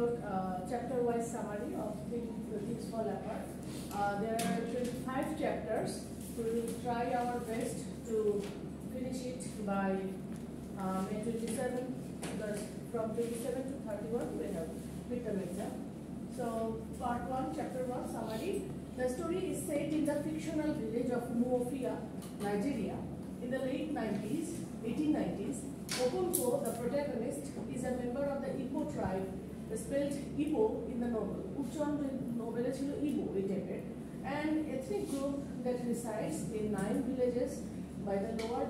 about chapter-wise summary of Things Fall Apart. There are 25 chapters. We will try our best to finish it by May 27. From 27 to 31 we have midterm exam. So part 1, chapter 1 summary. The story is set in the fictional village of Umuofia, Nigeria, in the late 1890s. Okonkwo, the protagonist, is a member of the Igbo tribe, spelled Igbo in the novel. Uchon novel chilo Igbo type, an ethnic group that resides in 9 villages by the lower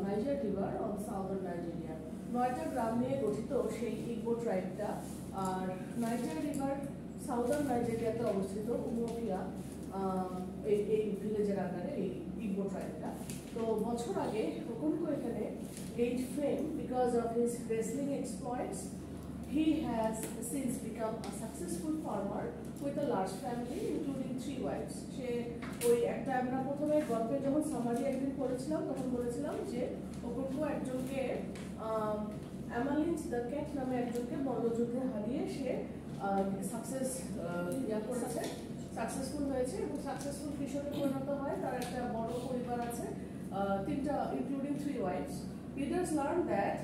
Niger River on southern Nigeria. 9টা গ্রাম নিয়ে গঠিত সেই Igbo ট্রাইবটা আর Niger river southern নাইজেরিয়াতে অবস্থিত উমোফিয়া এই ভিলেজের আকারে এই Igbo ট্রাইবটা। তো বছর আগে ওকোনকো এখানে gained fame because of his wrestling exploits. He has since become a successful farmer with a large family including 3 wives. সে ওই একটা আমরা প্রথমে গল্পে যখন সামারি একদিন পড়েছিলাম তখন বলেছিলাম যে ওকোনকো একজনকে অ্যামালিন্স দ্য ক্যাট নামে একজনকে মল্লযুদ্ধে হারিয়ে সে সাকসেসফুল হয়েছে এবং সাকসেসফুল কৃষকে পরিণত হয়। তার একটা বড় পরিবার আছে, 3টা including 3 wives. Readers learn that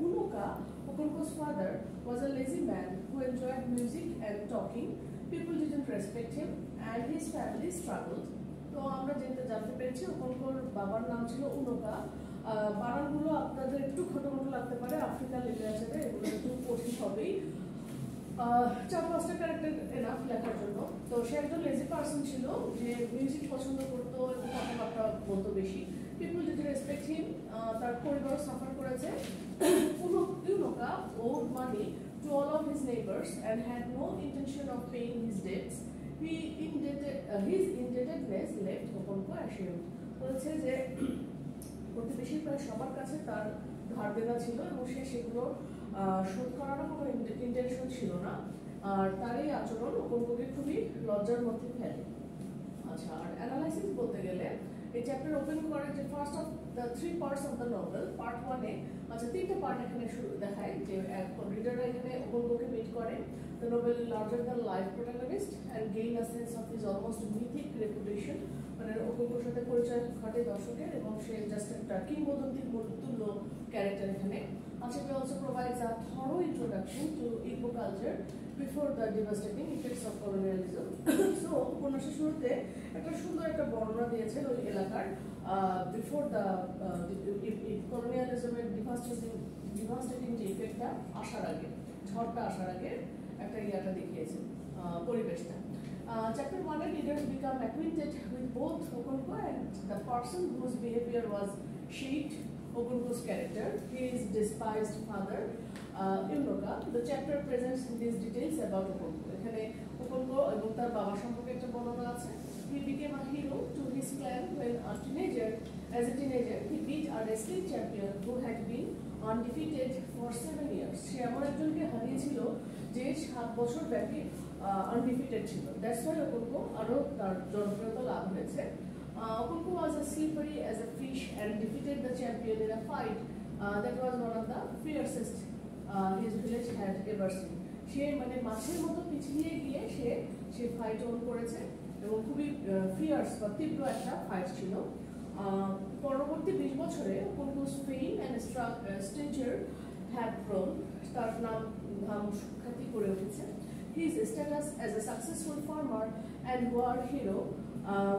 Unoka, Okonko's father, was a lazy man who enjoyed music and talking. People didn't respect him and his family struggled. তো আমরা জানতে পেরেছি ওকোনকোর বাবার নাম ছিল উনোকা। বানানগুলো আপনাদের একটু ছোট লাগতে পারে, আফ্রিকান লিটারেচারে এগুলো একটু কঠিন হবেই। 4-5টা ক্যারেক্টার এনাফ লেখার জন্য। তো সে একজন লেজি পার্সন ছিল যে মিউজিক পছন্দ করতো এবং কথাবার্তা বলতো বেশি। পিপল ডিড রেসপেক্ট হিম, তার পরিবার সাফার করেছে। উনোকা owed money to all of his neighbors and had no intention of paying his debts. His indebtedness left Okonko ashamed. বলেছে যে প্রতিবেশী প্রায় সবার কাছে তার ধার দেনা ছিল এবং সে সেগুলো শোধ করার কোনো ইন্টেনশন ছিল না। আর তার এই আচরণ ওকোনকোকে খুবই লজ্জার মধ্যে ফেলে। আচ্ছা, আর অ্যানালাইসিস বলতে গেলে এই চ্যাপ্টার ওপেন করে যে first of the 3 parts of the novel. Part 1-এ আচ্ছা 3টা পার্ট এখানে শুরু দেখায় যে রিডাররা এখানে ওকোনকোকে মিট করে। The novel larger than life protagonist and gain a sense of his almost mythic reputation. মানে ওকোনকোর সাথে পরিচয় ঘটে দর্শকের এবং সে জাস্ট একটা কিংবদন্তির তুল্য ক্যারেক্টার এখানে। আচ্ছা, it also provides a thorough introduction to Igbo culture before the devastating effects of colonialism. So উপন্যাসের শুরুতে একটা সুন্দর একটা বর্ণনা দিয়েছেন ওই এলাকার বিফোর দ্য কলোনিয়ালিজমের ডিভাস্টেটিং যে ইফেক্টটা আসার আগে, ঝড়টা আসার আগে একটা ইয়াটা দেখিয়েছেন পরিবেশটা। Chapter 1 readers become acquainted with both Okonko and the person whose behavior was shaped Okonko's character, his despised father, Unoka. The chapter presents these details about Okonko. এখানে Okonko এবং তার বাবা সম্পর্কে একটা বর্ণনা আছে। He became a hero to his clan when as a teenager, he beat a wrestling champion who had been undefeated for 7 years. সে এমন একজনকে হারিয়েছিল যে 7 বছর ব্যাপী undefeated ছিল। That's why Okonko আরো তার জনপ্রিয়তা লাভ হয়েছে। Okonko was as slippery as a fish and defeated the champion in a fight that was one of the fiercest his village had ever seen. সে মানে মাছের মতো পিছলিয়ে গিয়ে সে ফাইট অন করেছে এবং খুবই ফিয়ার্স বা তীব্র একটা ফাইট ছিল। পরবর্তী 20 বছরে Okonko's fame and stature have grown. তার নাম খ্যাতি করে উঠেছে। His status as a successful farmer and war hero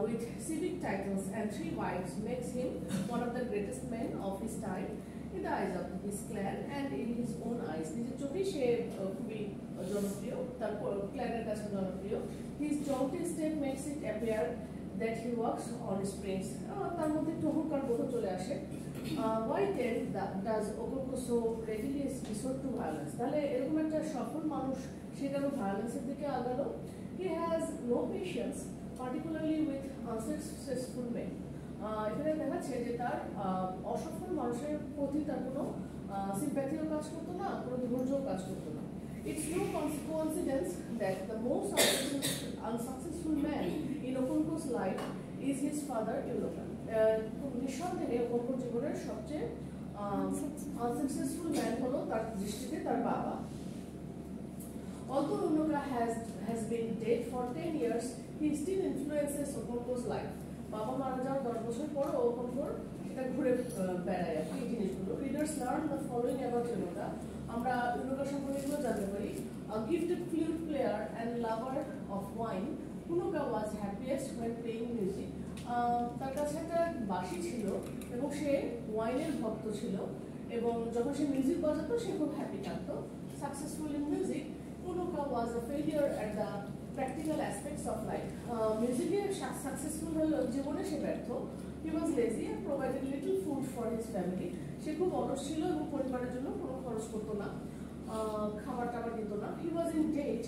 with civic titles and 3 wives makes him one of the greatest men of his time in the eyes of his clan and in his own eyes. নিজের চোখে সে খুবই জনপ্রিয়, তার ক্ল্যানের কাছে জনপ্রিয়। His jaunty step makes it appear that he walks on springs. তার মধ্যে একটু হুঙ্কার বোধ চলে আসে। Why then does Okonko so readily resort to violence? তাহলে এরকম একটা সফল মানুষ সে কেন ভায়োলেন্সের দিকে আগালো? He has no patience, particularly with unsuccessful men. এখানে দেখাচ্ছে যে তার অসফল মানুষের প্রতি তার কোনো সিম্প্যাথিও কাজ করতো না, কোনো ধৈর্যও কাজ করতো না। It's no coincidence that the most unsuccessful man in Okonko's life is his father, Unoka. নিঃসন্দেহে ওকোনকোর জীবনের সবচেয়ে আনসাকসেসফুল ম্যান হলো তার দৃষ্টিতে তার বাবা। Although Unoka has been dead for 10 years, he still influences Okonkwo's life. বাবা মারা যাওয়ার 10 বছর পর ওকোনকোর এটা ঘুরে বেড়ায় আর কি এই জিনিসগুলো। Readers learn the following about Unoka. আমরা Unoka সম্পর্কে এগুলো জানতে পারি। A gifted flute player and lover of wine, Unoka was happiest when playing music. তার কাছে একটা বাঁশি ছিল এবং সে ওয়াইনের ভক্ত ছিল এবং যখন সে মিউজিক বাজাতো সে খুব হ্যাপি থাকতো। Successful in music, Unoka was a failure at the practical aspects of life. Musically successful হলো জীবনে সে ব্যর্থ। He was lazy and provided little food for his family. সে খুব অলস ছিল এবং পরিবারের জন্য কোনো খরচ করতো না, খাবার টাবার দিত না। He was in debt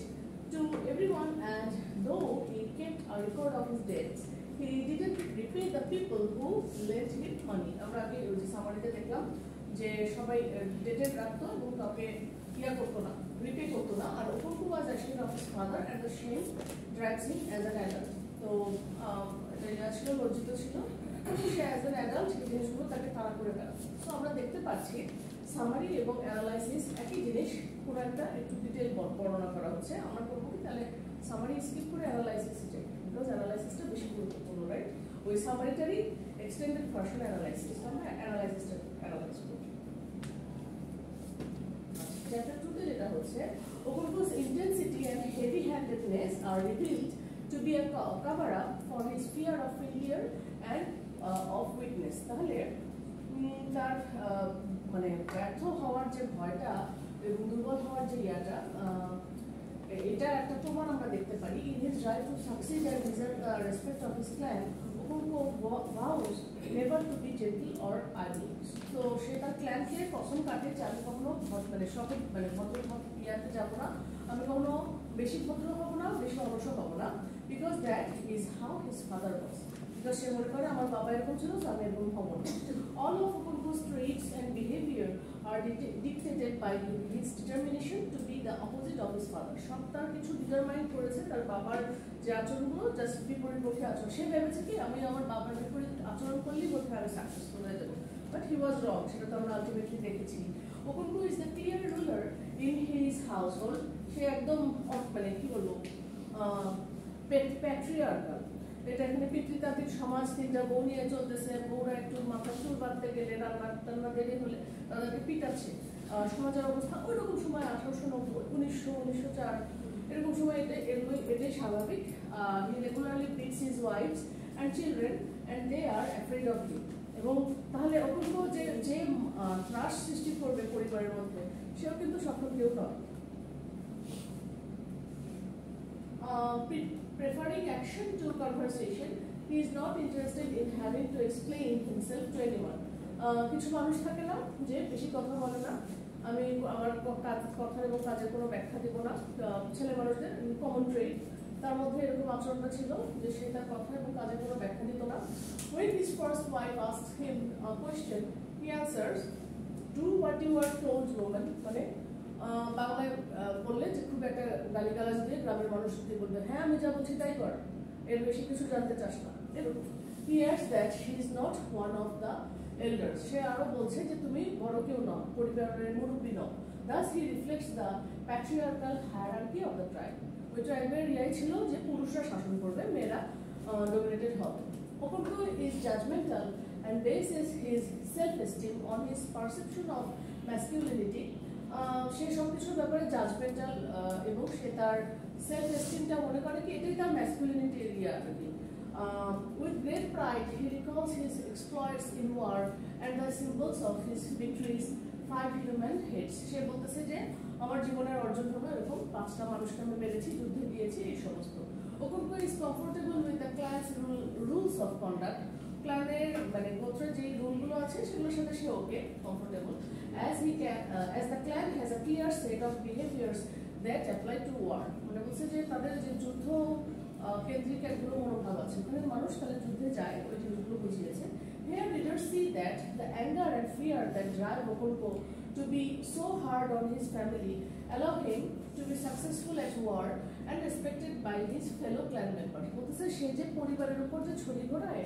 to everyone and though he kept a record of his debts, he didn't repay the people who lent him money. আমরা আগে ওই যে সামারিতে দেখলাম যে সবাই ডেটেড রাখতো এবং কাউকে ইয়া করতো না, রিপে করতো না। আর Okonkwo was ashamed of his father and the shame drags him as an adult. তো এটা ছিল, লজ্জিত ছিল, সে অ্যাজ অ্যান অ্যাডাল্ট এই জিনিসগুলো তাকে তাড়া করে বেড়াতো। তো আমরা দেখতে পাচ্ছি সামারি এবং অ্যানালাইসিস একই জিনিস, কোনো একটা একটু ডিটেল বর্ণনা করা হচ্ছে। আমরা করবো কি তাহলে সামারি স্কিপ করে অ্যানালাইসিসে যাই, বিকজ অ্যানালাইসিসটা বেশি গুরুত্বপূর্ণ, রাইট? ওই সামারিটারই এক্সটেন্ডেড ভার্সন অ্যানালাইসিস, আমরা অ্যানালাইসিসটা অ্যানালাইজ করব। চ্যাপ্টার 2 যেটা হচ্ছে Okonkwo's intensity and heavy-handedness are revealed to be a cover-up for his fear of failure and of weakness. তাহলে তার মানে ব্যর্থ হওয়ার যে ভয়টা এবং দুর্বল হওয়ার যে ইয়াটা, এটা একটা প্রমাণ আমরা দেখতে পারি। In his drive to succeed and deserve the respect of his clan, Okonkwo vows never to be gentle or idle. তো সে তার ক্ল্যানকে কসম কাটে যে আমি কখনো মানে শপথ মানে ভদ্র ইয়াতে যাবো না, আমি কখনো বেশি ভদ্র হবো না, বেশি অলস হবো না, because that is how his father was. Because সে মনে করে আমার বাবা এরকম ছিল, তো আমি এরকম হবো না। All of Okonkwo's traits and behavior are dictated by his determination to be the opposite of his father. সব তার কিছু ডিটারমাইন করেছে তার বাবার যে আচরণগুলো জাস্ট বিপরীতমুখী আচরণ। সে ভেবেছে কি আমি আমার বাবার বিপরীত আচরণ করলেই বোধহয় আমি সাকসেসফুল হয়ে যাবো, বাট হি ওয়াজ রং। সেটা তো আমরা আলটিমেটলি দেখেছি। Okonkwo is the clear ruler in his household. সে একদম মানে কি বলবো প্যাট্রিয়ার্কাল। এটা এখানে পিতৃতান্ত্রিক সমাজ, তিনটা বউ নিয়ে চলতেছে, বউরা একটু মাথা চুল বাঁধতে গেলে রান্না দেরি হলে তাদেরকে পিটাচ্ছে। সমাজের অবস্থা ওইরকম সময় 1890, 1904 এরকম সময় এটাই স্বাভাবিক। He regularly beats his wives and children and they are afraid of him. এবং তাহলে Okonkwo যে ত্রাস সৃষ্টি করবে পরিবারের মধ্যে, সেও কিন্তু সফল কেউ নয়। Preferring action to conversation, he is not interested in having to explain himself to anyone. কিছু মানুষ থাকে না যে বেশি কথা বলে না, আমি আমার কথা এবং কাজের কোনো ব্যাখ্যা দেব না। ছেলে মানুষদের কমন ট্রেড, তার মধ্যে এরকম আচরণটা ছিল যে সে তার কথা এবং কাজের কোনো ব্যাখ্যা দিত না। When his first wife asked him a question, he answers, "Do what you are told, woman." মানে বাংলায় বললে যে খুব একটা গালিগালাজ দিয়ে গ্রামের মানুষ বলবে, হ্যাঁ আমি যা বলছি তাই কর, এর বেশি কিছু জানতে চাস না, এরকম। He adds that she is not one of the elders. সে আরো বলছে যে তুমি বড় কেউ নও, পরিবারের মুরব্বী নও। Thus he reflects the patriarchal hierarchy of the tribe. ওই ট্রাইবের ইয়াই ছিল যে পুরুষরা শাসন করবে, মেয়েরা ডমিনেটেড হবে। Okonkwo is judgmental and bases his self-esteem on his perception of masculinity. সে সব কিছুর ব্যাপারে জাজমেন্টাল এবং সে তার সেলফ এস্টিমটা মনে করে কি এটাই তার ম্যাসকুলিনিটি এরিয়া আর কি। With great pride he recalls his exploits in war and the symbols of his victories, 5 human heads. সে বলতেছে যে আমার জীবনের অর্জন হলো এরকম 5টা মানুষকে আমি মেরেছি, যুদ্ধে দিয়েছি, এই সমস্ত। Okonkwo is comfortable with the clan's rules of conduct. ক্লানের মানে গোত্রের যে রুলগুলো আছে সেগুলোর সাথে সে ওকে comfortable, as the clan has a clear set of behaviors that apply to war. মানে বলছে যে তাদের যে যুদ্ধ কেন্দ্রিক একগুলো মনোভাব আছে, ওখানে মানুষ তাহলে যুদ্ধে যায়, ওই জিনিসগুলো বুঝিয়েছে। Here readers see that the anger and fear that drive Okonkwo to be so hard on his family allow him to be successful at war and respected by his fellow clan members. বলতেছে সে যে পরিবারের উপর যে ছড়ি ঘোড়ায়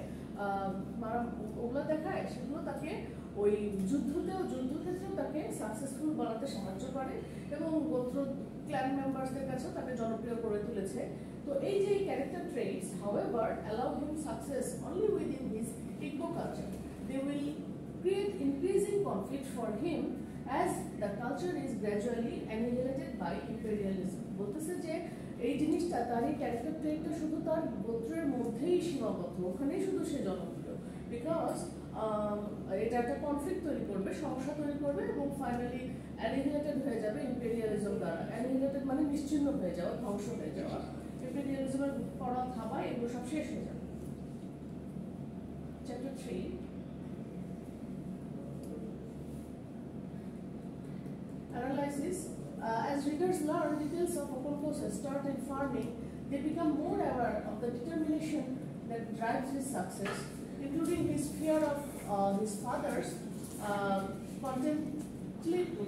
ওগুলো দেখায়, সেগুলো তাকে ওই যুদ্ধক্ষেত্রেও তাকে সাকসেসফুল বানাতে সাহায্য করে এবং গোত্র ক্ল্যান মেম্বারসদের কাছেও তাকে জনপ্রিয় করে তুলেছে। তো এই যে character traits however allow him success only within his Igbo culture. They will create increasing conflict for him as the culture is gradually annihilated by imperialism. বলতেছে যে এই জিনিসটা তার এই ক্যারেক্টার ট্রেটটা শুধু তার গোত্রের মধ্যেই সীমাবদ্ধ, ওখানেই শুধু সে জনপ্রিয়, বিকজ এটা একটা কনফ্লিক্ট তৈরি করবে, সমস্যা তৈরি করবে এবং ফাইনালি অ্যানিহিলেটেড হয়ে যাবে ইম্পেরিয়ালিজম দ্বারা। অ্যানিহিলেটেড মানে নিশ্চিহ্ন হয়ে যাওয়া, ধ্বংস হয়ে যাওয়া, ইম্পেরিয়ালিজমের পড়া থাবা এগুলো সব শেষ হয়ে যাবে। Chapter 3 analysis. As readers learn details of Okonkwo's start in farming, they become more aware of the determination that drives his success, including his fear of his father's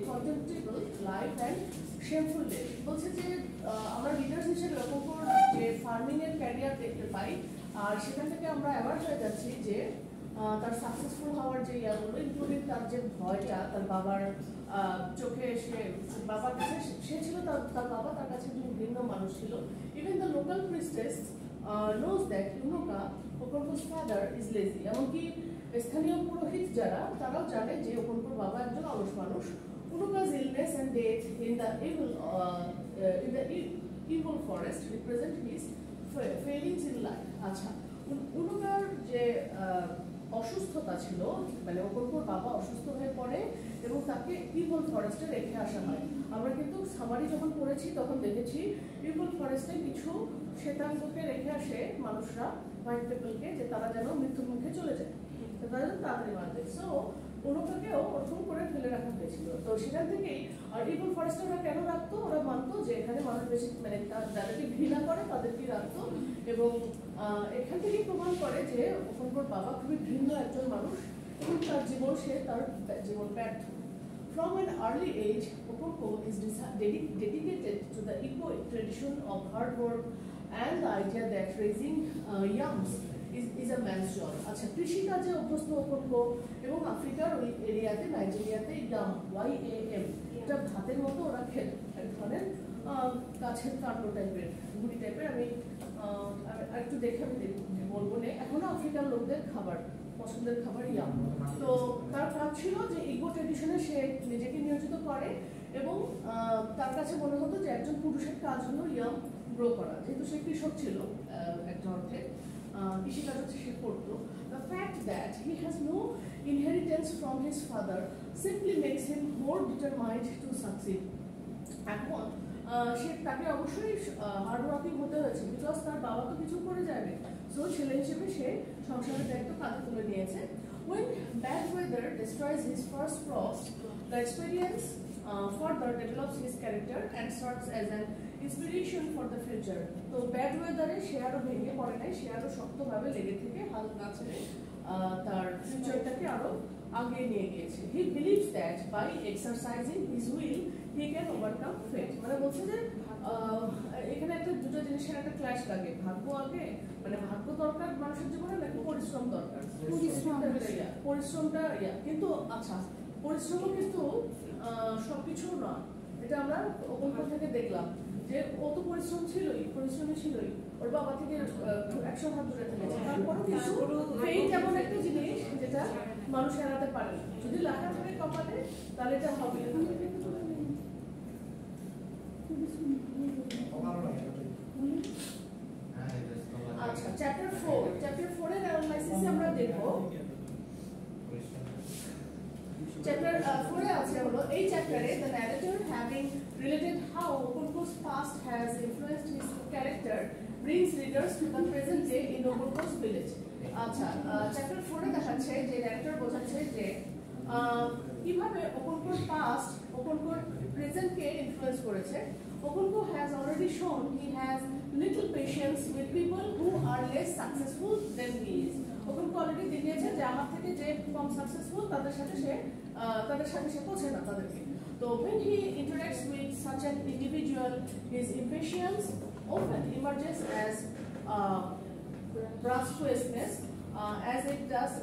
contemptible life and shameful death. বলছে যে আমরা readers হিসেবে ওকোনকোর যে farming এর career দেখতে পাই, আর সেখান থেকে আমরা অ্যাওয়ার হয়ে যাচ্ছি যে তার সাকসেসফুল হওয়ার যে ইয়াগুলো, ইনক্লুডিং তার যে ভয়টা, তার বাবার চোখে বাবার কাছে সে ছিল, তার বাবা তার কাছে একজন ভিন্ন মানুষ ছিল। Even the local priestess knows that Unoka Okonkwo's father is lazy. এমনকি স্থানীয় পুরোহিত যারা, তারাও জানে যে ওকোনকোর বাবা একজন অলস মানুষ। উনুকা's illness and death in the evil forest represent his failings in life. আচ্ছা, উনুকার যে অসুস্থতা ছিল, মানে ওকোনকোর বাবা অসুস্থ হয়ে পড়ে এবং তাকে ইভল ফরেস্টে রেখে আসা হয়। আমরা কিন্তু সামারি যখন পড়েছি তখন দেখেছি ইভল ফরেস্টে কিছু শ্বেতাঙ্গকে রেখে আসে মানুষরা, হোয়াইট পিপলকে, যে তারা যেন মৃত্যুর মুখে চলে যায়, তারা যেন তাড়াতাড়ি মারা যায়। সো ওনাকেও ওরকম করে ফেলে রাখা হয়েছিল। তো সেখান থেকেই, আর ইভল ফরেস্টে ওরা কেন রাখতো, ওরা মানতো যে এখানে মানুষ বেশি, মানে যাদেরকে ঘৃণা করে তাদেরকে রাখতো, এবং এখান থেকেই প্রমাণ করে যে ওকোনকোর বাবা খুবই ঘৃণ্য একজন মানুষ এবং তার জীবন ব্যর্থ। From an early age, Okonkwo is dedicated to the Igbo tradition of hard work and the idea that raising yams is a man's job. আচ্ছা, কৃষিকাজে অভ্যস্ত ওকোনকো এবং আফ্রিকার ওই এরিয়াতে, নাইজেরিয়াতে ইয়াম, YAM, এটা ভাতের মতো ওরা খেত, এক ধরনের গাছের কাণ্ড টাইপের, গুড়ি টাইপের। আমি একটু দেখে আমি বলবো না, এখনো আফ্রিকার লোকদের খাবার, পছন্দের খাবার ইয়াম। তো তার কাজ ছিল যে ইগো ট্রেডিশনে সে নিজেকে নিয়োজিত করে এবং তার কাছে মনে হতো যে একজন পুরুষের কাজ হলো ইয়াম গ্রো করা, যেহেতু সে কৃষক ছিল একটা অর্থে, কৃষিকাজ হচ্ছে সে করতো। The fact that he has no inheritance from his father simply makes him more determined to succeed. এখন সে তাকে অবশ্যই হার্ড ওয়ার্কিং হতে হয়েছে, বিকজ তার বাবা তো কিছু করে যাবে। সো ছেলে হিসেবে সে সংসারের দায়িত্ব কাঁধে তুলে নিয়েছে। When bad weather destroys his first crops, the experience further develops his character and serves as an inspiration for the future. তো ব্যাড ওয়েদারে সে আরো ভেঙে পড়ে নাই, সে আরো শক্তভাবে লেগে থেকে হাল না ছেড়ে তার ফিউচারটাকে আরো আগে নিয়ে গিয়েছে। He believes that by exercising his will he can overcome fate. মানে বলছে যে এখানে একটা দুটো জিনিসের একটা ক্ল্যাশ লাগে, ভাগ্য আগে, মানে ভাগ্য দরকার মানুষের জীবনে নাকি পরিশ্রম দরকার, পরিশ্রমটা কিন্তু আচ্ছা, পরিশ্রমও কিন্তু সবকিছু না, এটা আমরা ওকোনকো থেকে দেখলাম যে ও তো পরিশ্রমী ছিলই, ওর বাবা থেকে 100 হাত দূরে থেকেছে, তারপরও কিছু ফেট এমন একটা জিনিস যেটা মানুষ এড়াতে পারে না, যদি লেখা থাকে কপালে তাহলে এটা হবে। আচ্ছা, চ্যাপ্টার 4 এর অ্যানালাইসিস আমরা দেখব। চ্যাপ্টার 4 এ আছে হলো এই চ্যাপ্টারে the narrator having related how Okonkwo's past has influenced his character brings readers to the present day in Okonkwo's village. আচ্ছা, চ্যাপ্টার 4 এ দেখাচ্ছে যে ন্যারেটর বোঝাচ্ছে যে কিভাবে Okonkwo's past Okonkwo's present কে ইনফ্লুয়েন্স করেছে। Okonkwo has already shown he has little patience with people who are less successful than he is. Okonkwo already দেখিয়েছে যে আমার থেকে যে কম সাকসেসফুল তাদের সাথে সে পৌঁছে না তাদেরকে। তো when he interacts with such an individual, his impatience often emerges as brusqueness, as it does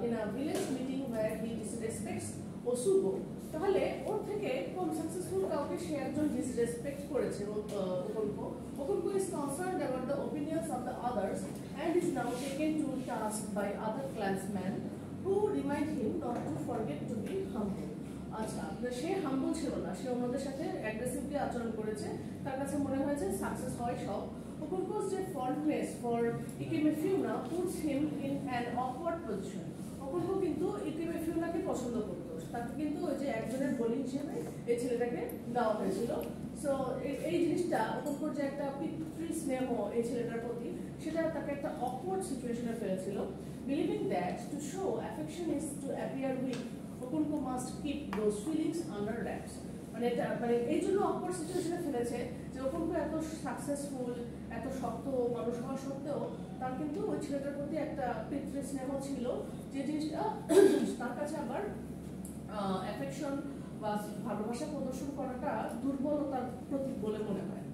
in a village meeting where he disrespects Osugo, তাহলে ওর থেকে কোন সাকসেসফুল কাউকে সে একজন ডিসরেসপেক্ট করেছে ওকনকো. ওকনকো is concerned about the opinions of the others and is now taken to task by other clansmen who remind him not to forget to be humble. আচ্ছা, সে হাম্বল ছিল না, সে অন্যদের সাথে অ্যাগ্রেসিভলি আচরণ করেছে, তার কাছে মনে হয়েছে সাকসেস হয় সব. Okonko's fondness for Ikemefuna puts him in an awkward position. Okonko কিন্তু Ikemefuna-কে পছন্দ করত, তাকে কিন্তু ওই যে একজনের বোলিং হিসেবে এই ছেলেটাকে দেওয়া হয়েছিল. সো এই জিনিসটা ওকনকোর যে একটা পিতৃ স্নেহ এই ছেলেটার প্রতি, সেটা তাকে একটা অকওয়ার্ড সিচুয়েশনে ফেলেছিল. Believing that to show affection is to appear weak, Okonkwo must keep those feelings under wraps. মানে এটা মানে এই জন্য অকওয়ার্ড সিচুয়েশনে ফেলেছে যে ওকনকো এত সাকসেসফুল, এত শক্ত মানুষ হওয়া সত্ত্বেও তার কিন্তু ওই ছেলেটার প্রতি একটা পিতৃ স্নেহ ছিল, যে জিনিসটা তার কাছে আবার অ্যাফেকশন বা ভালোবাসা প্রদর্শন করাটা দুর্বলতার প্রতীক বলে মনে হয়.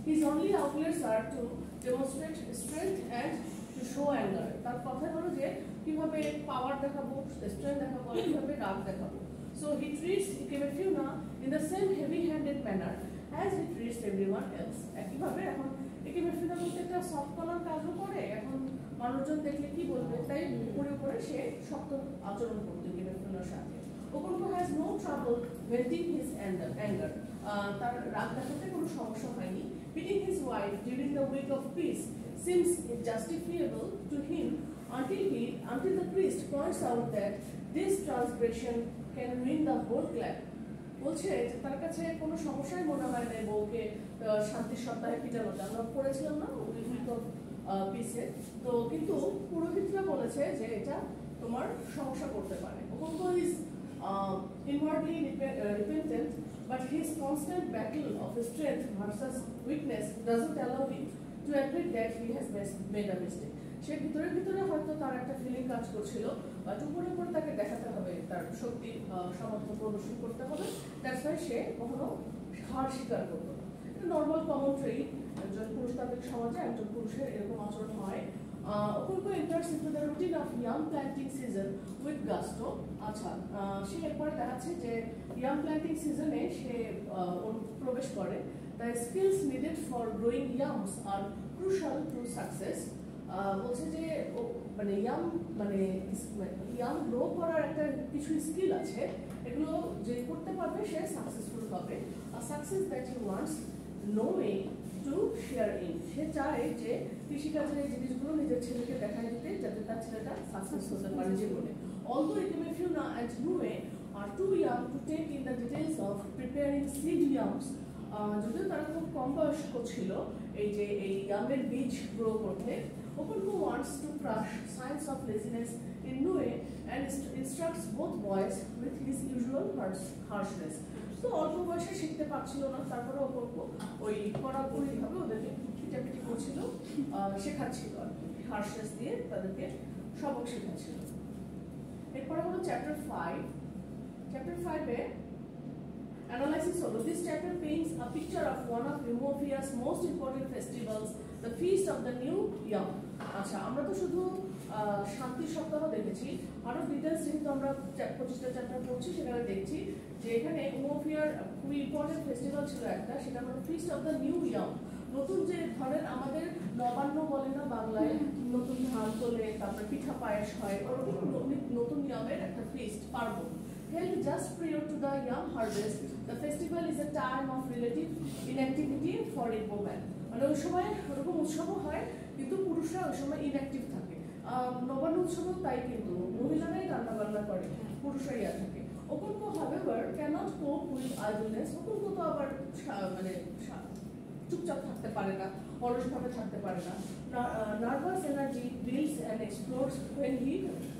His only outlets are to demonstrate strength and to show anger. তার কথা হলো যে কিভাবে পাওয়ার দেখাবো, স্ট্রেংথ দেখাবো, কিভাবে রাগ দেখাবো. So he treats Ikemefuna in the same heavy-handed manner as he treats everyone else. একইভাবে এখন Ikemefuna বলতে একটা সফট কলার কাজও করে, এখন মানুষজন দেখলে কি বলবে তাই উপরে সে শক্ত আচরণ করতো Ikemefunaর সাথে. Okonko has no trouble venting his anger. তার রাগ দেখাতে কোনো সমস্যা হয়নি. Beating his wife during the week of peace seems justifiable to him until the priest points out that this transgression can ruin the whole clan. বলছে যে তার কাছে কোনো সমস্যাই মনে হয় না বউকে শান্তির সপ্তাহে পিটানোতে. আমরা পড়েছিলাম না উইক অফ পিসে, তো কিন্তু পুরোহিতরা বলেছে যে এটা তোমার সমস্যা করতে পারে. Okonko is inwardly repentant, but his constant battle of strength versus weakness doesn't allow him to admit that he has made a mistake. সে ভিতরে হয়তো তার একটা ফিলিং কাজ করছিল, বাট উপরে তাকে দেখাতে হবে, তার শক্তি সামর্থ্য প্রদর্শন করতে হবে. দ্যাটস ওয়াই সে কখনো হার স্বীকার করতো না. এটা নর্মাল কমন ট্রেড, একজন পুরুষতান্ত্রিক সমাজে একজন পুরুষের এরকম আচরণ হয়. Okonko enters into the routine of yam planting season with gusto. আচ্ছা, সে এরপরে দেখাচ্ছে যে ইয়াম প্ল্যান্টিং সিজনে সে প্রবেশ করে. The skills needed for growing yams are crucial to success. বলছে যে মানে ইয়াম গ্রো করার একটা কিছু স্কিল আছে, এগুলো যে করতে পারবে সে সাকসেসফুল হবে. আর success that he wants no way to share in. সে চায় যে কৃষিকাজের এই জিনিসগুলো নিজের ছেলেকে দেখায় দিতে, যাতে তার ছেলেটা সাকসেস হতে পারে জীবনে. Although Ikemefuna and Nue are too young to take in the details of preparing seed yams, যদিও তারা খুব কম বয়স্ক ছিল এই যে এই ইয়ামের বীজ গ্রো করতে. Okonko wants to crush signs of laziness in Nue and instructs both boys with his usual harshness. তো অল্প বয়সে শিখতে পারছিল না, তারপরে Okonko ওই কড়াকড়ি ভাবে ওদেরকে পিটাপিটি করছিল, শেখাচ্ছিল আর কি, হার্শনেস দিয়ে তাদেরকে সবক শেখাচ্ছিল. এরপরে হলো চ্যাপ্টার 5. চ্যাপ্টার 5-এ অ্যানালাইসিস হলো. This chapter paints a picture of one of Umuofia's most important festivals, the feast of the new yam. আচ্ছা, আমরা তো শুধু শান্তি সপ্তাহ দেখেছি, আরো ডিটেলস যেহেতু আমরা 25টা চ্যাপ্টার পড়ছি সেখানে দেখছি যে এখানে উমোফিয়ার খুবই ইম্পর্টেন্ট ফেস্টিভ্যাল ছিল একটা, সেটা হলো feast of the new yam. নতুন যে ধরেন আমাদের নবান্ন বলে না বাংলায়, নতুন ধান তোলে, তারপরে পিঠা পায়েস হয়, ওরকম নতুন ইয়ামের একটা ফিস্ট পার্বণ. Held just prior to the yam harvest, the festival is a time of relative inactivity for a woman. মানে ওই সময় ওরকম উৎসব হয় কিন্তু পুরুষরা ওই সময় ইনঅ্যাক্টিভ থাকে. নবান্ন উৎসবেও তাই, কিন্তু মহিলারাই রান্না বান্না করে, পুরুষরাই থাকে. Okonko, however, cannot cope with idleness. Okonko তো আবার মানে চুপচাপ থাকতে পারে না, অলসভাবে থাকতে পারে না. Nervous energy builds and explodes when he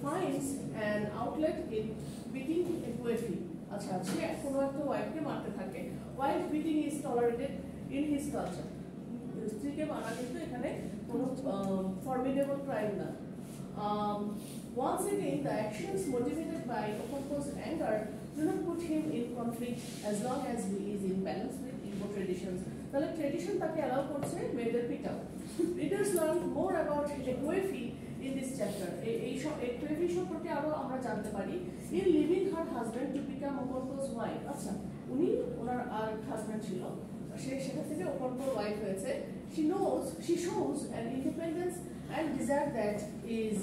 finds an outlet in beating a wife. আচ্ছা, সে কোনো একটা ওয়াইফকে মারতে থাকে. Wife beating is tolerated in his culture. স্ত্রীকে মারা কিন্তু এখানে কোনো ফরমিডেবল ক্রাইম না. Once again, the actions motivated by Okonko's anger do not put him in conflict as long as he is in balance with Igbo traditions. তাহলে tradition তাকে allow করছে মেয়েদের পিটাও. Readers learn more about Ekwefi in this chapter. এই সম্পর্কে আরো আমরা জানতে পারি in leaving her husband to become Okonkwo's wife. আচ্ছা, উনি ওনার আর হাজবেন্ড ছিল, সেটা থেকে Okonkwo's wife হয়েছে. She shows an independence and desire that is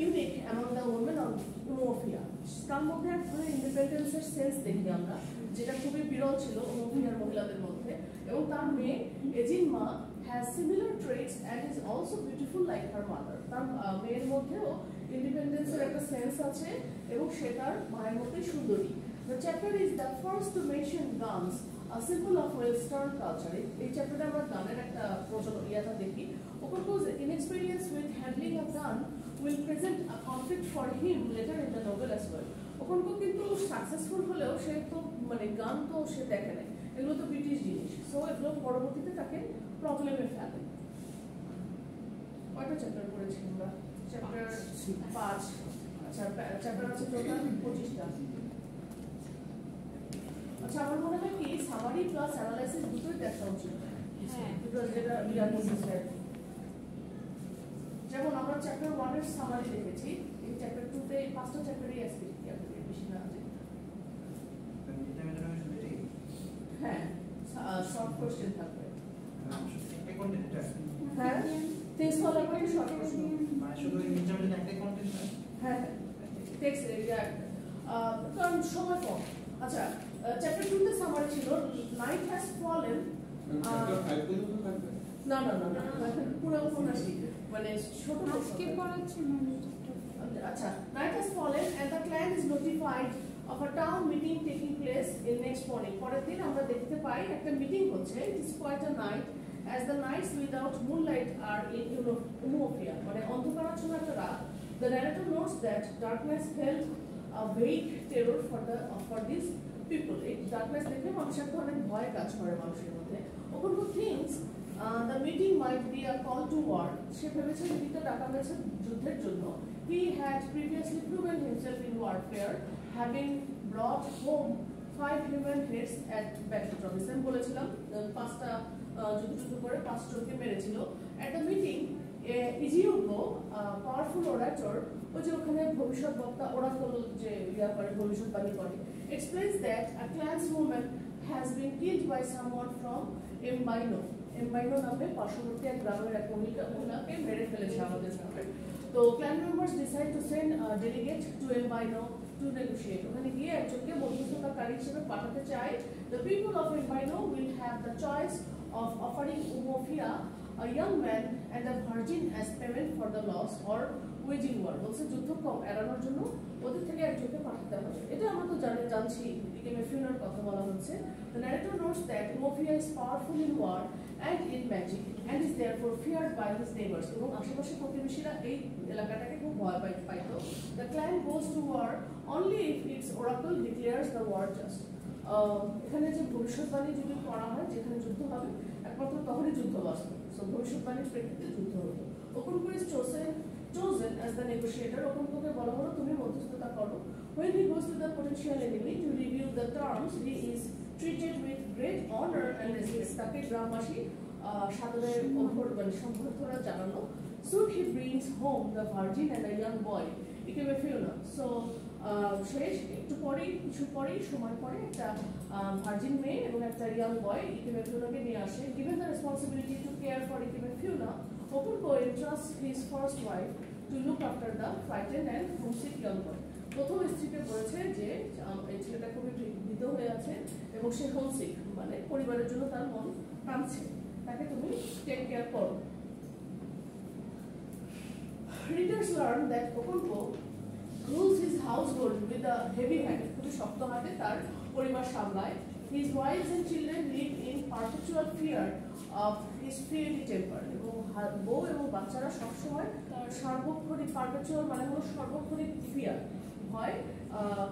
unique among the women of Umuofia. তার মধ্যে এক ধরনের ইন্ডিপেন্ডেন্সের সেন্স দেখি আমরা, যেটা খুবই বিরল ছিল Umuofiaর মহিলাদের মধ্যে। এবং তার মেয়ে এজিনমা has similar traits and is also beautiful like her mother. তার মেয়ের মধ্যেও ইন্ডিপেন্ডেন্সের একটা সেন্স আছে এবং সে তার মায়ের মতোই সুন্দরী। The chapter is the first to mention guns, a symbol of Western culture. এই চ্যাপ্টারে আমরা গানের একটা প্রচলন দেখি। Okonkwo's inexperience with handling a gun will present a conflict for him later in the novel as well. Okonkwo কিন্তু successful হলেও সে তো মানে গান তো সে দেখে নাই, এগুলো তো ব্রিটিশ জিনিস, সো এগুলো পরবর্তীতে তাকে প্রবলেমে ফেলে। কয়টা চ্যাপ্টার পড়েছি আমরা? চ্যাপ্টার 5। আচ্ছা, চ্যাপ্টার আছে টোটাল 25টা। আচ্ছা, আমার মনে হয় কি সামারি প্লাস অ্যানালাইসিস দুটোই দেখা উচিত। হ্যাঁ, বিকজ যেটা যেমন আমরা চ্যাপ্টার 1 এর সামারি দেখেছি, এই চ্যাপ্টার 2 তে 5টা চ্যাপ্টারই আছে, বেশি না আছে। হ্যাঁ, শর্ট কোশ্চেন থাকবে। হ্যাঁ, টেক্সট ফলো করে শর্ট কোশ্চেন, মানে শুধু ইন্টারমিডিয়েট একটা কন্টেন্ট না। হ্যাঁ, টেক্সট কারণ সময় কম। আচ্ছা, চ্যাপ্টার 2 তে সামারি ছিল নাইট হ্যাজ ফলেন। চ্যাপ্টার 5 পর্যন্ত থাকবে? না, পুরো উপন্যাসই, মানে ছোট আজকে পড়াচ্ছি মানে। আচ্ছা, night has fallen and the clan is notified of a town meeting taking place in next morning. পরের দিন আমরা দেখতে পাই একটা মিটিং হচ্ছে। It is quite a night as the nights without moonlight are in Umuofia, মানে অন্ধকারাচ্ছন্ন একটা রাত। The narrator notes that darkness held a vague terror for these people. এই darkness দেখে মানুষের অনেক ভয় কাজ করে মানুষের মধ্যে। Okonkwo thinks the meeting might be a call to war. সে ভেবেছে মিটিংটা ডাকা হয়েছে যুদ্ধের জন্য। He had previously proven himself in warfare, having brought home 5 human heads at battle province. আমি বলেছিলাম 5টা যুদ্ধ করে 5 জনকে মেরেছিল। At the meeting, Ijiugo, powerful orator, ওই যে ওখানে ভবিষ্যৎ বক্তা ওরাকল যে করে ভবিষ্যৎবাণী করে, explains that a clanswoman has been killed by someone from Mbaino. Mbaino নামে পার্শ্ববর্তী এক গ্রামের এক মহিলাকে মেরে ফেলেছে আমাদের গ্রামে। তো clan members decide to send delegate to Mbaino to negotiate. ওখানে গিয়ে একজনকে মধ্যস্থতাকারী হিসেবে পাঠাতে চায়। The people of Mbaino will have the choice of offering Umuofia a young man and a virgin as payment for the loss or waging war. বলছে যুদ্ধ কম এড়ানোর জন্য ওদের থেকে একজনকে পাঠাতে হবে। এটা আমরা তো জানছি, এদিকে মেফিউনার কথা বলা হচ্ছে। The narrator notes that Umuofia is powerful in war and in magic and is therefore feared by his neighbors. এবং আশেপাশের প্রতিবেশীরা এই এলাকাটাকে খুব ভয় পাইতো। The clan goes to war only if its oracle declares the war just. এখানে যে ভবিষ্যৎবাণী যদি করা হয়, যেখানে যুদ্ধ হবে একমাত্র তখনই যুদ্ধ বাস্তব। সো ভবিষ্যৎবাণীর প্রেক্ষিতে যুদ্ধ হতো। Okonkwo is chosen as the negotiator. Okonkwoকে বলা হলো তুমি মধ্যস্থতা করো। When he goes to the potential enemy to review the terms, he is treated with great honor and respect. তাকে গ্রামবাসী সাদরের মানে সম্বর্ধনা জানানো। Soon he brings home the virgin and a young boy. Ikeme Fiona. So শেষ কিছু সময় পরে একটা ভার্জিন মেয়ে এবং একটা ইয়াং বয় ইকেমে ফিওনাকে নিয়ে আসে। Given the responsibility to care for Ikeme Fiona, Okonkwo entrusts his first wife to look after the frightened and homesick young boy. প্রথম স্ত্রীকে বলেছে যে এই ছেলেটা খুবই ভীত হয়ে আছে এবং সে হোমসিক, মানে পরিবারের জন্য তার মন কাঁদছে, তাকে তুমি টেক কেয়ার করো। Readers learn that Okonkwo rules his household with a heavy hand. খুবই শক্ত হাতে তার পরিবার সামলায়। His wives and children live in perpetual fear of his fiery temper. এবং বউ এবং বাচ্চারা সবসময় তার সার্বক্ষণিক পারপেচুয়াল মানে হলো সর্বক্ষণিক ফিয়ার, ভয়,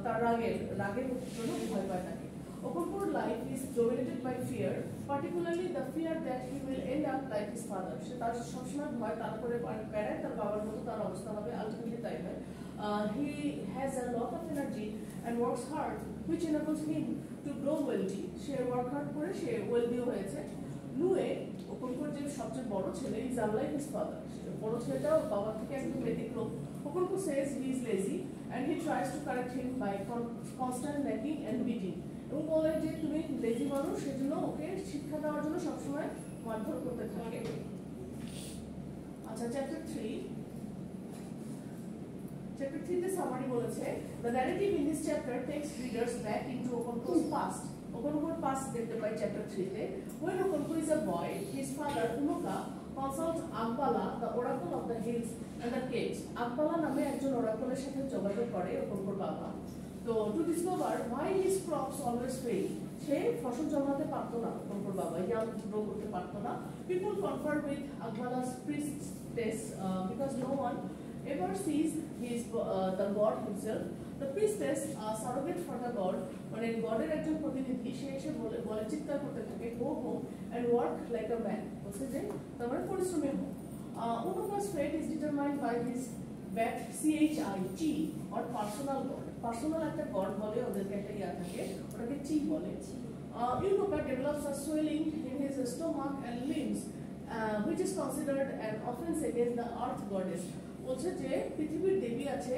তার রাগের জন্য ভয় পায় তাকে। Okonkwo's life is dominated by fear, particularly the fear that he will end up like his father. সে তার সবসময় ভয় তারপরে বেড়ায় তার বাবার মতো তার অবস্থা হবে, আলটিমেটলি তাই হয়। He has a lot of energy and works hard, which enables him to grow wealthy. Say work hard করে সে ওয়েলদি হয়েছে। Lue ওকনকোর যে সবচেয়ে বড় ছেলে ইজ আনলাইক হিজ ফাদার, বড় ছেলেটাও বাবার থেকে একদম ব্যতিক্রম। ওকনকো says he is lazy and he tries to correct him by constant nagging and beating, এবং বলে যে তুমি লেজি মানুষ, সেজন্য ওকে শিক্ষা দেওয়ার জন্য সবসময় মারধর করতে থাকে। আচ্ছা, চ্যাপ্টার 3 তে সামারি বলেছে, the narrative in this chapter takes readers back into Okonko's past. Okonko's past দেখতে পাই চ্যাপ্টার 3 তে। When Okonko is a boy, his father Unoka consults Akbala, the oracle of the hills and the caves. Akbala নামে একজন ওরাকলের সাথে যোগাযোগ করে ওকনকোর বাবা। তো to discover why his crops always fail, সে ফসল জমাতে পারতো না ওকনকোর বাবা, ইয়াম গ্রো করতে পারতো না। People confer with Akbala's priestess because no one ever sees the god himself. The priestess, surrogate for the god, মানে গডের একজন প্রতিনিধি, সে এসে বলে চিৎকার করতে থাকে, go home and work like a man, বলছে যে তোমার পরিশ্রমী হোক। Unoka's fate is determined by his bat chi or personal god. Personal একটা গড বলে, ওদেরকে একটা ইয়া থাকে, ওটাকে চি বলে। Unoka develops a swelling in his stomach and limbs, which is considered an offense against the earth goddess. বলছে যে পৃথিবীর দেবী আছে,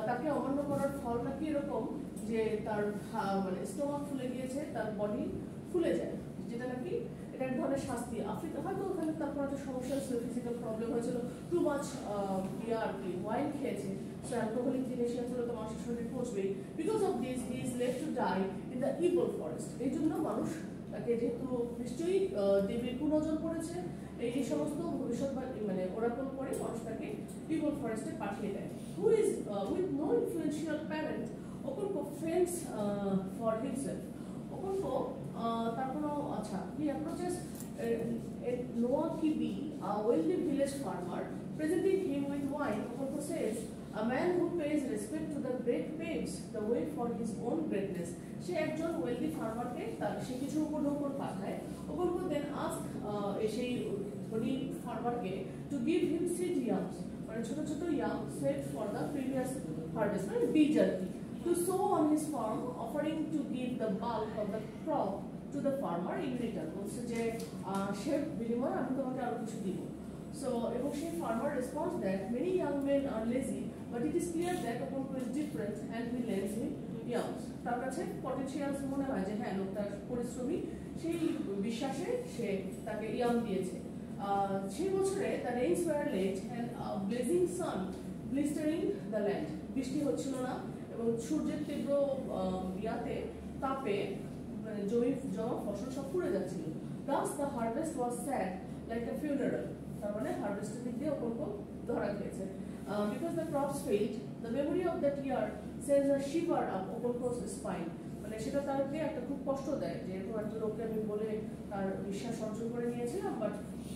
তাকে অমান্য করার ফল নাকি এরকম যে তার মানে স্টোমাক ফুলে গিয়েছে, তার বডি ফুলে যায়, যেটা নাকি এটা এক ধরনের শাস্তি। আফ্রিকা হয়তো ওখানে তারপর একটা সমস্যা ছিল, ফিজিক্যাল প্রবলেম হয়েছিল, টু মাচ বিয়ার কি ওয়াইন খেয়েছে, সো অ্যালকোহলিক জিনিস হলে তো মানুষের শরীরে পৌঁছবেই। Because of this he is left to die in the evil forest. এই জন্য মানুষ তাকে, যেহেতু নিশ্চয়ই দেবীর কুনজর পড়েছে, এই সমস্ত ভবিষ্যৎবাণী মানে ওরাকল করে মানুষ তাকে ইভল ফরেস্টে পাঠিয়ে দেয়। Who is with no influential parent, Okonkwo fends for himself. Okonkwo তার কোনো আচ্ছা, হি অ্যাপ্রোচেস নোয়া কিবি, a wealthy village farmer, presenting him with wine. Okonko says, a man who pays respect to the great paves the way for his own greatness. সে একজন wealthy ফার্মারকে সে কিছু উপঢৌকন পাঠায়। ওকনকো দেন ask সেই ধনী ফার্মারকে to give him seed yams, মানে ছোট ছোট yam set for the previous harvest, মানে বীজ আর কি, to sow on his farm, offering to give the bulk of the crop to the farmer in return. বলছে যে সে বিনিময়ে আমি তোমাকে আরো কিছু দিব। সো এবং সেই farmer responds that many young men are lazy, but it is clear that Okonko is different and he lends him yams. তার কাছে পটেনশিয়ালস মনে হয় যে হ্যাঁ লোকটা পরিশ্রমী, সেই বিশ্বাসে সে তাকে ইয়াম দিয়েছে। সেই বছরে the rains were late and blazing sun blistering the land, বৃষ্টি হচ্ছিল না এবং সূর্যের তীব্র ইয়াতে তাপে জমা ফসল সব পুড়ে যাচ্ছিল। Thus the harvest was sad like a funeral, তার মানে হারভেস্টের দিক দিয়ে Okonko ধরা খেয়েছে। Because the crops failed, the memory of that year sends a shiver up Okonko's spine, মানে সেটা তাকে একটা খুব কষ্ট দেয় যে এরকম একটা লোককে আমি বলে তার বিশ্বাস অর্জন করে নিয়েছিলাম, বাট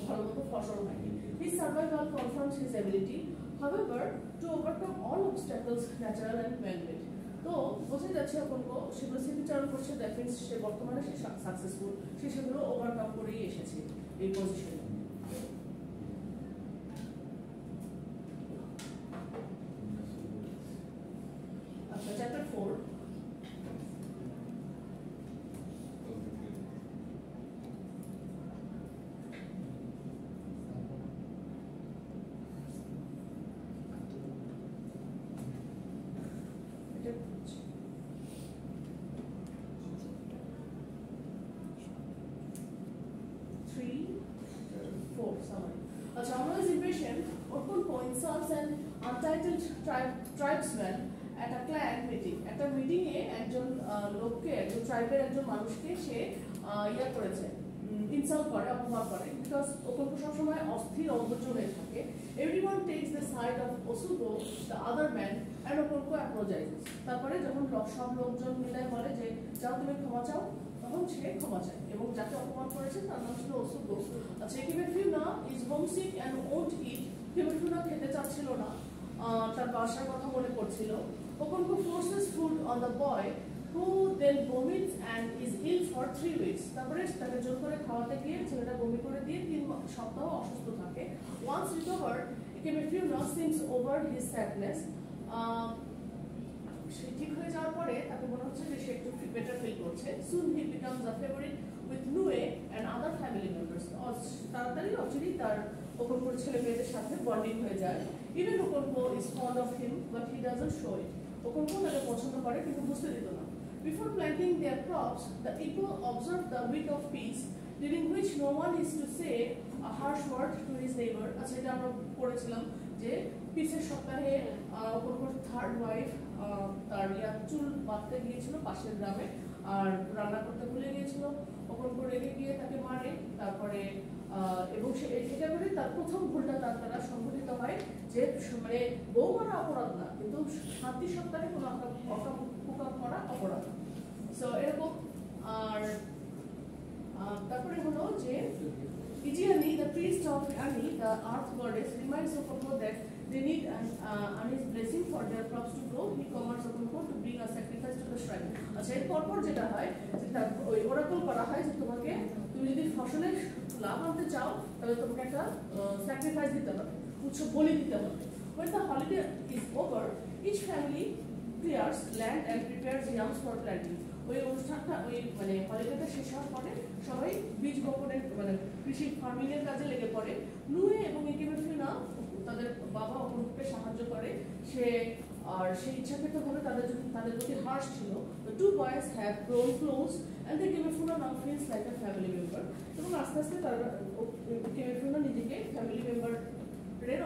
ভালো মতো ফসল হয়নি। His survival confirms his ability, however, to overcome all obstacles, natural and man-made. তো বোঝা যাচ্ছে Okonko সেগুলো স্মৃতিচারণ করছে, দ্যাট মিনস সে বর্তমানে সে সাকসেসফুল, সে সেগুলো ওভারকাম করেই এসেছে এই পজিশনে। আচ্ছা, চ্যাপ্টার 4। আচ্ছা, আমার impression, Okonko insults an untitled tribesman at a clan meeting. একটা মিটিং এ একজন লোককে, একজন ট্রাইবের একজন মানুষকে সে ইয়া করেছে, ইনসাল্ট করে, অপমান করে, বিকজ Okonko সবসময় অস্থির অধৈর্য হয়ে থাকে। Everyone takes the side of Osugo, the other man, and Okonko apologizes. তারপরে যখন সব লোকজন মিলে বলে যে যাও তুমি ক্ষমা চাও, তখন সে ক্ষমা চায় এবং যাকে অপমান করেছে তার নাম ছিল Osugo। আচ্ছা, Kimefuna is homesick and won't eat. Kimefuna খেতে চাচ্ছিল না, তার বাসার কথা মনে পড়ছিল। Okonko forces food on the boy, who then vomits and is ill for 3 weeks. তারপরে তাকে জোর করে খাওয়াতে গিয়ে ছেলেটা বমি করে দিয়ে 3 সপ্তাহ অসুস্থ থাকে। Once recovered, Kimefuna sings over his sadness. সে ঠিক হয়ে যাওয়ার পরে তাকে মনে হচ্ছে যে সে একটু বেটার ফিল করছে। Soon he becomes a favorite with Nue and other family members. অচিরেই তার ওকনকোর ছেলে মেয়েদের সাথে বন্ডিং হয়ে যায়। Even Okonkwo is fond of him but he doesn't show it. Okonkwo তাকে পছন্দ করে কিন্তু বুঝতে দিত না। Before planting their crops, the Igbo observed the week of peace, during which no one is to say a harsh word to his neighbor. আচ্ছা, এটা আমরা পড়েছিলাম যে পিসের সপ্তাহে ওকনকোর থার্ড ওয়াইফ তার চুল বাঁধতে গিয়েছিল পাশের গ্রামে, আর রান্না করতে ভুলে গিয়েছিল। ওকনকো রেগে গিয়ে তাকে মারে। তারপরে এবং সে এটা করে তার প্রথম ভুলটা তার দ্বারা সংঘটিত হয় যে মানে বউ মারা অপরাধ না, কিন্তু শান্তি সপ্তাহে কোনো অকাম করা অপরাধ। সো এরকম। আর তারপরে হলো যে Ijiani, the priest of Ani, the earth goddess, reminds Okonko that they need Ani's blessing for their crops to grow. He commands Okonko to bring a sacrifice to the shrine. আচ্ছা, এর পরপর যেটা হয় যে তার ওই ওরাকল করা হয় যে তুমি যদি ফসলের লাভ আনতে চাও তাহলে তোমাকে একটা স্যাক্রিফাইস দিতে হবে, উৎসব বলি দিতে হবে। When the holiday is over, each family clears land and prepares yams for planting. ওই অনুষ্ঠানটা ওই মানে হলিডেটা শেষ হওয়ার পরে সবাই বীজ বপনের মানে কৃষি ফার্মিং এর কাজে লেগে পড়ে। নুয়ে এবং একেবেফিনা তাদের বাবা ওকনকোকে সাহায্য করে। আর সেই ইচ্ছাকৃতভাবে তাদের প্রতি হার্শ ছিল। The two boys have grown close and the একেবেফিনা now feels like a family member. এবং আস্তে আস্তে তারা একেবেফিনা নিজেকে ফ্যামিলি মেম্বারের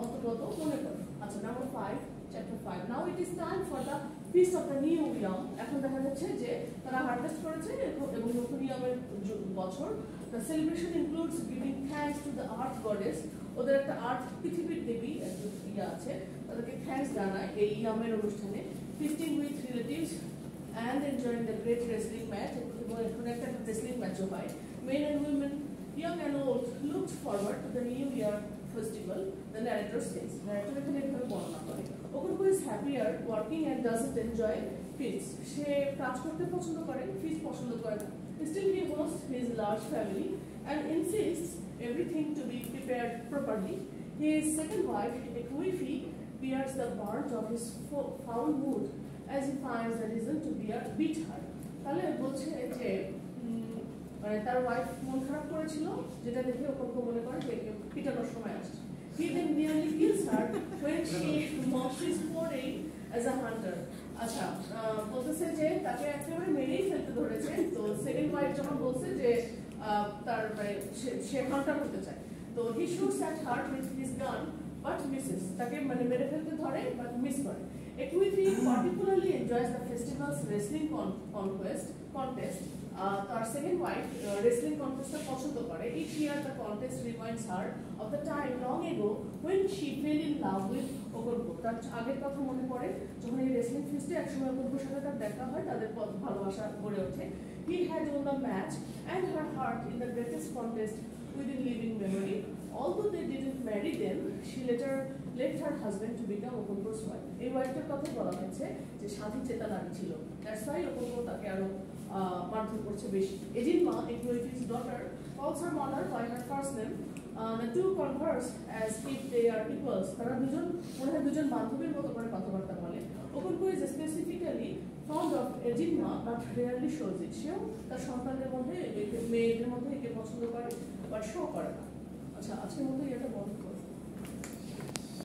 অন্তর্গত মনে করে। আচ্ছা, number 5, chapter 5. Now it is time for the feast of the new yam. এখন দেখা যাচ্ছে যে তারা হারভেস্ট করেছে এবং নতুন ইয়ামের বছর। The celebration includes giving thanks to the earth goddess. ওদের একটা আর্থ পৃথিবীর দেবী ইয়া আছে, তাদেরকে থ্যাঙ্কস জানায় এই ইয়ামের অনুষ্ঠানে। Feasting with relatives and enjoying the great wrestling match. এবং এখন একটা wrestling ম্যাচও হয়। Men and women, young and old, looked forward to the new year festival. The narrator says, narrator এখানে এভাবে বর্ণনা করে, Okonko is happier working and doesn't enjoy feasts. সে কাজ করতে পছন্দ করে, ফিস্ট পছন্দ করে না। Still he hosts his large family and insists everything to be prepared properly. His second wife, Ekwifi, bears the brunt of his foul mood as he finds a reason to beat her. তাহলে বলছে যে মানে তার wife মন খারাপ করেছিল, যেটা দেখে ওকনকো মনে করে যে পিটানোর সময় আসছে। He then nearly kills her when she mocks his foray as a hunter. আচ্ছা, বলতেছে যে তাকে একেবারে মেরেই ফেলতে ধরেছে। তো সেকেন্ড ওয়াইফ যখন বলছে যে তার মানে সে হান্টার করতে চায়, তো he shoots at her with his gun but misses. তাকে মানে মেরে ফেলতে ধরে বাট মিস করে। Ekwifi particularly enjoys the festival's wrestling contest. তার সেকেন্ড ওয়াইফ wrestling contestটা পছন্দ করে। Each year the contest reminds her of the time long ago when she fell in love with Okonko. তার আগের কথা মনে পড়ে যখন এই wrestling ফিস্টে একসময় ওকনকোর সাথে তার দেখা হয়, তাদের ভালোবাসা গড়ে ওঠে। He had won the match and her heart in the greatest contest within living memory. Although they didn't marry then, she later left her husband to become Okonko's wife. এই ওয়াইফটার কথা বলা হয়েছে যে স্বাধীন চেতা নারী ছিল, দ্যাটস ওয়াই ওকনকো তাকে আরো মারধর করছে বেশি। এজিনমা, Ekwifi's daughter, calls her mother by her first name. The two converse as if they are equals. তারা মনে হয় দুজন বান্ধবীর মতো করে কথাবার্তা বলে। Okonko is specifically fond of Ejinma but rarely shows it. সেও তার সন্তানদের মধ্যে মেয়েদের মধ্যে একে পছন্দ করে বাট শো করে না। আচ্ছা, আজকের মতো এটা বন্ধ।